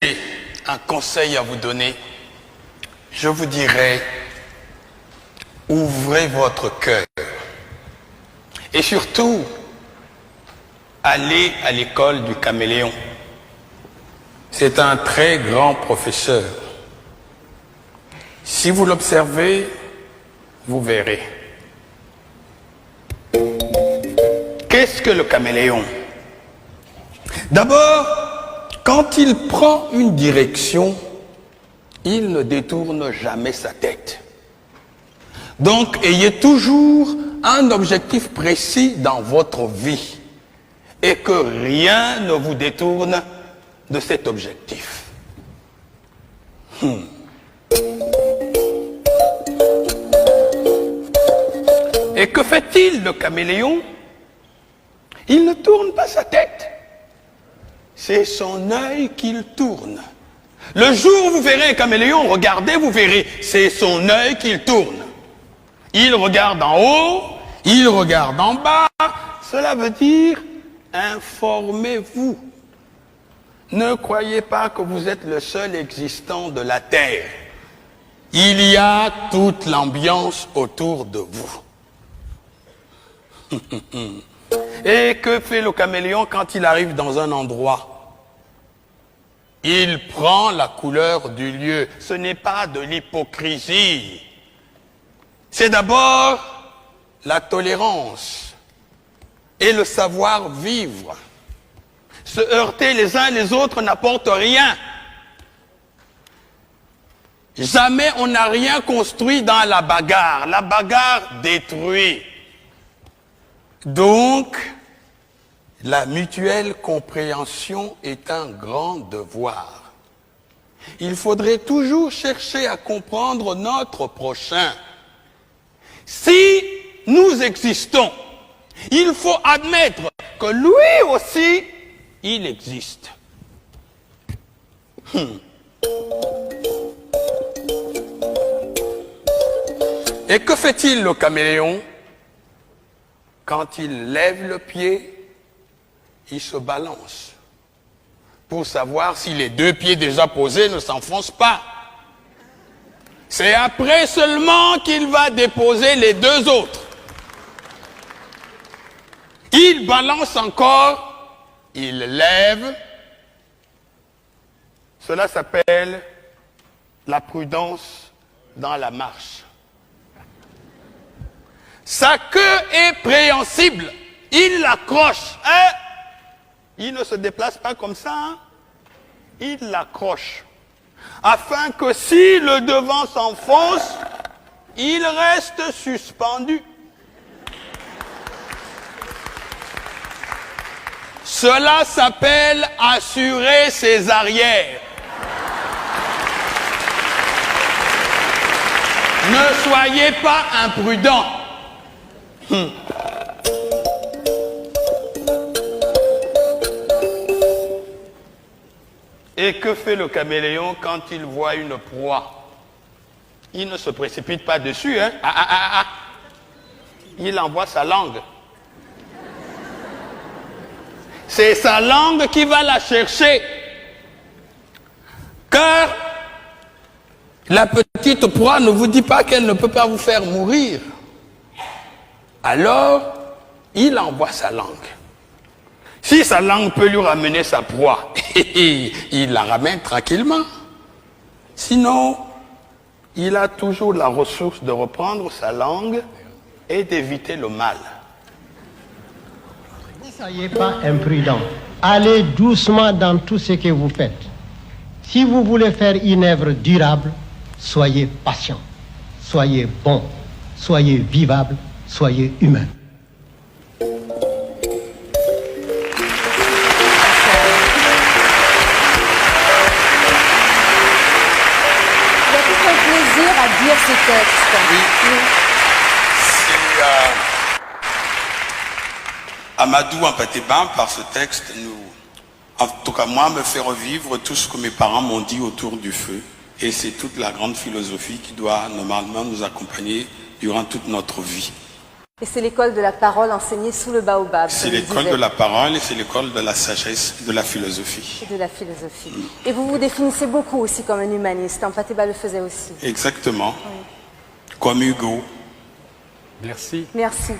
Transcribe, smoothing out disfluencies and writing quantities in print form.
un conseil à vous donner, je vous dirais, ouvrez votre cœur. Et surtout, allez à l'école du caméléon. C'est un très grand professeur. Si vous l'observez, vous verrez. Qu'est-ce que le caméléon? D'abord, quand il prend une direction, il ne détourne jamais sa tête. Donc, ayez toujours un objectif précis dans votre vie et que rien ne vous détourne de cet objectif. Et que fait-il, le caméléon? Il ne tourne pas sa tête. C'est son œil qu'il tourne. Le jour où vous verrez un caméléon, regardez, vous verrez, c'est son œil qu'il tourne. Il regarde en haut, il regarde en bas. Cela veut dire, informez-vous. Ne croyez pas que vous êtes le seul existant de la Terre. Il y a toute l'ambiance autour de vous. Et que fait le caméléon quand il arrive dans un endroit? Il prend la couleur du lieu. Ce n'est pas de l'hypocrisie. C'est d'abord la tolérance et le savoir-vivre. Se heurter les uns les autres n'apporte rien. Jamais on n'a rien construit dans la bagarre. La bagarre détruit. Donc, la mutuelle compréhension est un grand devoir. Il faudrait toujours chercher à comprendre notre prochain. Si nous existons, il faut admettre que lui aussi, il existe. Et que fait-il, le caméléon? Quand il lève le pied, il se balance pour savoir si les deux pieds déjà posés ne s'enfoncent pas. C'est après seulement qu'il va déposer les deux autres. Il balance encore, il lève. Cela s'appelle la prudence dans la marche. Sa queue est préhensible. Il l'accroche. Hein? Il ne se déplace pas comme ça. Hein? Il l'accroche. Afin que si le devant s'enfonce, il reste suspendu. Cela s'appelle assurer ses arrières. Ne soyez pas imprudent. Et que fait le caméléon quand il voit une proie? Il ne se précipite pas dessus, hein? Il envoie sa langue. C'est sa langue qui va la chercher. Car la petite proie ne vous dit pas qu'elle ne peut pas vous faire mourir. Alors, il envoie sa langue. Si sa langue peut lui ramener sa proie, il la ramène tranquillement. Sinon, il a toujours la ressource de reprendre sa langue et d'éviter le mal. Ne soyez pas imprudent. Allez doucement dans tout ce que vous faites. Si vous voulez faire une œuvre durable, soyez patient, soyez bon, soyez vivable, soyez humain. À dire ce texte. Oui. C'est Amadou Ampateba, par ce texte, en tout cas moi, me fait revivre tout ce que mes parents m'ont dit autour du feu. Et c'est toute la grande philosophie qui doit normalement nous accompagner durant toute notre vie. Et c'est l'école de la parole enseignée sous le baobab. C'est l'école de la parole et c'est l'école de la sagesse, de la philosophie. Et de la philosophie. Et vous vous définissez beaucoup aussi comme un humaniste. Mpateba le faisait aussi. Exactement. Comme Hugo. Merci. Merci.